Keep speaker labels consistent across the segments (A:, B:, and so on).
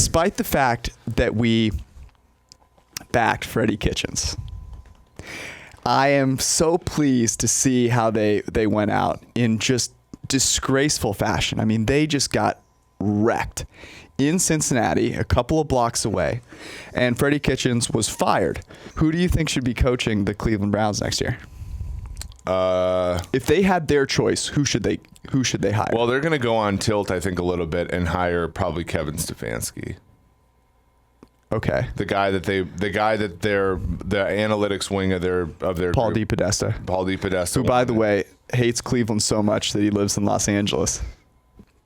A: despite the fact that we backed Freddie Kitchens, I am so pleased to see how they went out in just disgraceful fashion. I mean, they just got wrecked in Cincinnati, a couple of blocks away, and Freddie Kitchens was fired. Who do you think should be coaching the Cleveland Browns next year? If they had their choice, who should they hire?
B: Well, they're going to go on tilt, I think, a little bit and hire probably Kevin Stefanski.
A: Okay.
B: The guy that the analytics wing of their
A: Paul
B: group.
A: DePodesta.
B: Paul DePodesta.
A: Who, by the way, hates Cleveland so much that he lives in Los Angeles.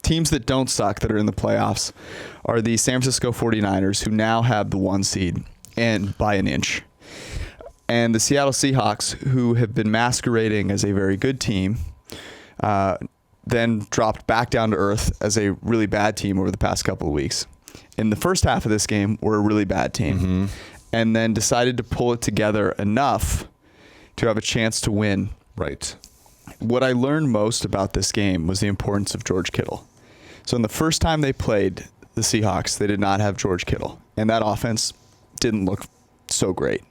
A: Teams that don't suck that are in the playoffs are the San Francisco 49ers, who now have the 1 seed and by an inch. And the Seattle Seahawks, who have been masquerading as a very good team, then dropped back down to earth as a really bad team over the past couple of weeks. In the first half of this game, were a really bad team, and then decided to pull it together enough to have a chance to win.
B: Right.
A: What I learned most about this game was the importance of George Kittle. So in the first time they played the Seahawks, they did not have George Kittle, and that offense didn't look so great.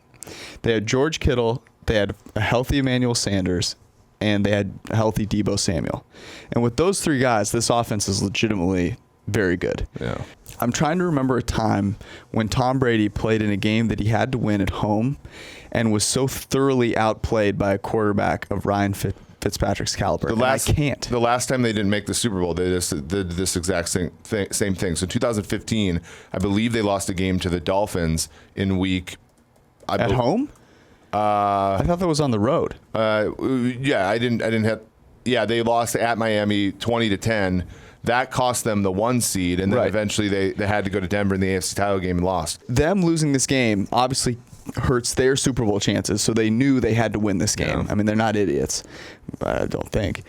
A: They had George Kittle, they had a healthy Emmanuel Sanders, and they had a healthy Deebo Samuel. And with those three guys, this offense is legitimately very good.
B: Yeah.
A: I'm trying to remember a time when Tom Brady played in a game that he had to win at home and was so thoroughly outplayed by a quarterback of Ryan Fitzpatrick's caliber. I can't.
B: The last time they didn't make the Super Bowl, they just did this exact same thing. So in 2015, I believe they lost a game to the Dolphins in week...
A: At home? I thought that was on the road.
B: Yeah, I didn't have... Yeah, they lost at Miami 20-10. That cost them the 1 seed, and then eventually they had to go to Denver in the AFC title game and lost.
A: Them losing this game obviously hurts their Super Bowl chances, so they knew they had to win this game. Yeah. I mean, they're not idiots, I don't think.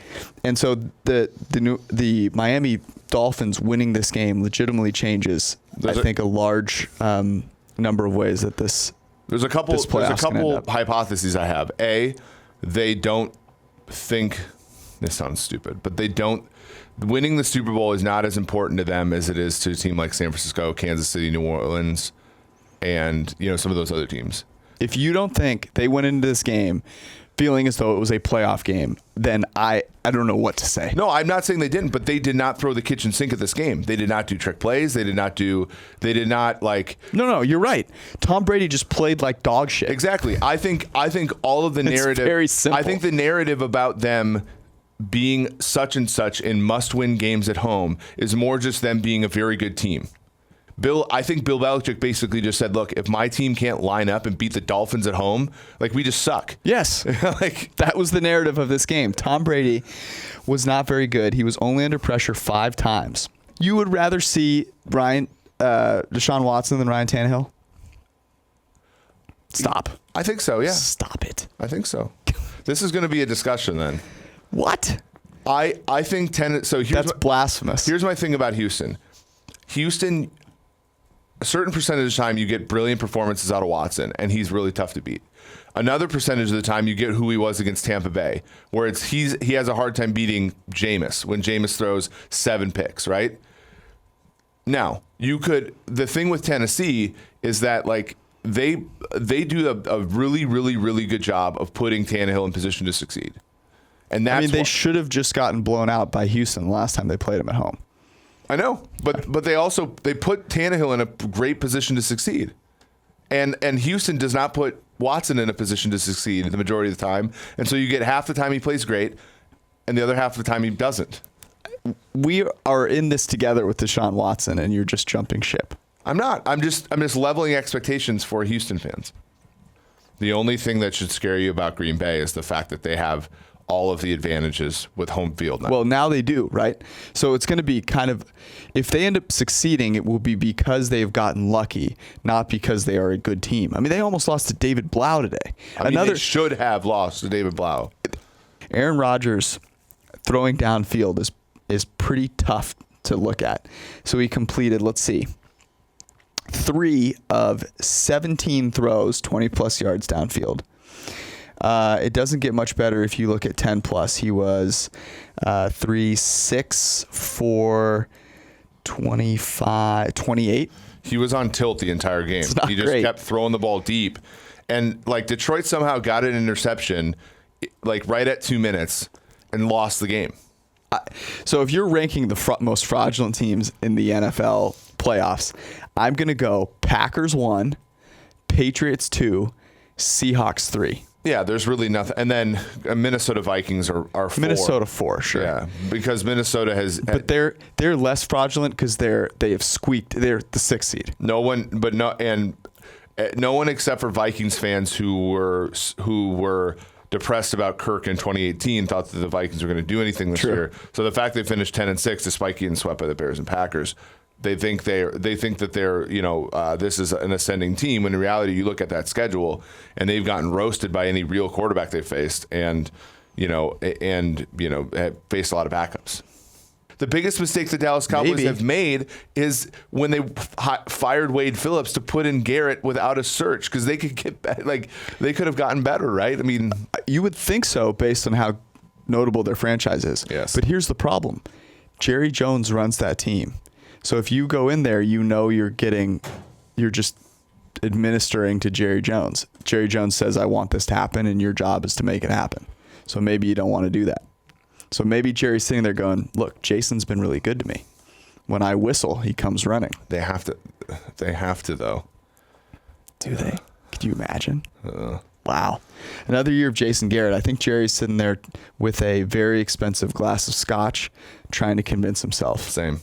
A: And so the Miami Dolphins winning this game legitimately changes, I think, a large number of ways that this
B: There's a couple hypotheses I have. A, they don't think, this sounds stupid, but they don't, winning the Super Bowl is not as important to them as it is to a team like San Francisco, Kansas City, New Orleans, and some of those other teams.
A: If you don't think they went into this game feeling as though it was a playoff game, then I don't know what to say.
B: No, I'm not saying they didn't, but they did not throw the kitchen sink at this game. They did not do trick plays. They did not like...
A: No, you're right. Tom Brady just played like dog shit.
B: Exactly. I think all of the narrative...
A: It's very simple.
B: I think the narrative about them being such and such in must-win games at home is more just them being a very good team. I think Bill Belichick basically just said, look, if my team can't line up and beat the Dolphins at home, we just suck.
A: Yes. That was the narrative of this game. Tom Brady was not very good. He was only under pressure 5 times. You would rather see Deshaun Watson than Ryan Tannehill? Stop.
B: I think so, yeah.
A: Stop it.
B: I think so. This is going to be a discussion then.
A: What?
B: I think
A: that's blasphemous.
B: Here's my thing about Houston. Houston, a certain percentage of the time you get brilliant performances out of Watson, and he's really tough to beat. Another percentage of the time you get who he was against Tampa Bay, where he has a hard time beating Jameis when Jameis throws 7 picks, right? Now, the thing with Tennessee is that they do a really, really, really good job of putting Tannehill in position to succeed. And they
A: should have just gotten blown out by Houston the last time they played him at home.
B: I know, but they put Tannehill in a great position to succeed, and Houston does not put Watson in a position to succeed the majority of the time, and so you get half the time he plays great, and the other half of the time he doesn't.
A: We are in this together with Deshaun Watson, and you're just jumping ship.
B: I'm not. I'm just leveling expectations for Houston fans. The only thing that should scare you about Green Bay is the fact that they have all of the advantages with home field now.
A: Well, now they do, right? So it's going to be kind of, if they end up succeeding, it will be because they've gotten lucky, not because they are a good team. I mean, they almost lost to David Blau today.
B: They should have lost to David Blau.
A: Aaron Rodgers throwing downfield is pretty tough to look at. So he completed, 3 of 17 throws, 20-plus yards downfield. It doesn't get much better if you look at 10 plus. He was 3-6 for 25, 28.
B: He was on tilt the entire game.
A: Not
B: He just
A: great.
B: kept throwing the ball deep. And like Detroit somehow got an interception like right at 2 minutes and lost the game.
A: So if you're ranking the most fraudulent teams in the NFL playoffs, I'm going to go Packers 1, Patriots 2, Seahawks 3.
B: Yeah, there's really nothing. And then Minnesota Vikings are 4.
A: Minnesota 4, sure.
B: Yeah, because Minnesota has.
A: But they're less fraudulent because they're the 6th seed.
B: No one except for Vikings fans who were depressed about Kirk in 2018 thought that the Vikings were going to do anything this year. So the fact they finished 10-6 despite getting swept by the Bears and Packers, they think that they're this is an ascending team. When in reality, you look at that schedule and they've gotten roasted by any real quarterback they faced, and have faced a lot of backups. The biggest mistake the Dallas Cowboys have made is when they fired Wade Phillips to put in Garrett without a search, because they could they could have gotten better, right? I mean,
A: you would think so based on how notable their franchise is.
B: Yes.
A: But here's the problem: Jerry Jones runs that team. So if you go in there, you're just administering to Jerry Jones. Jerry Jones says, "I want this to happen," and your job is to make it happen. So maybe you don't want to do that. So maybe Jerry's sitting there going, "Look, Jason's been really good to me. When I whistle, he comes running."
B: They have to though.
A: Do they? Could you imagine? Wow. Another year of Jason Garrett. I think Jerry's sitting there with a very expensive glass of scotch trying to convince himself.
B: Same.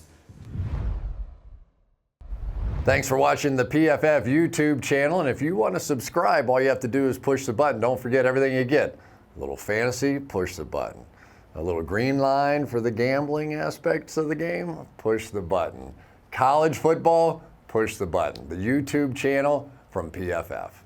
C: Thanks for watching the PFF YouTube channel. And if you want to subscribe, all you have to do is push the button. Don't forget everything you get. A little fantasy, push the button. A little green line for the gambling aspects of the game, push the button. College football, push the button. The YouTube channel from PFF.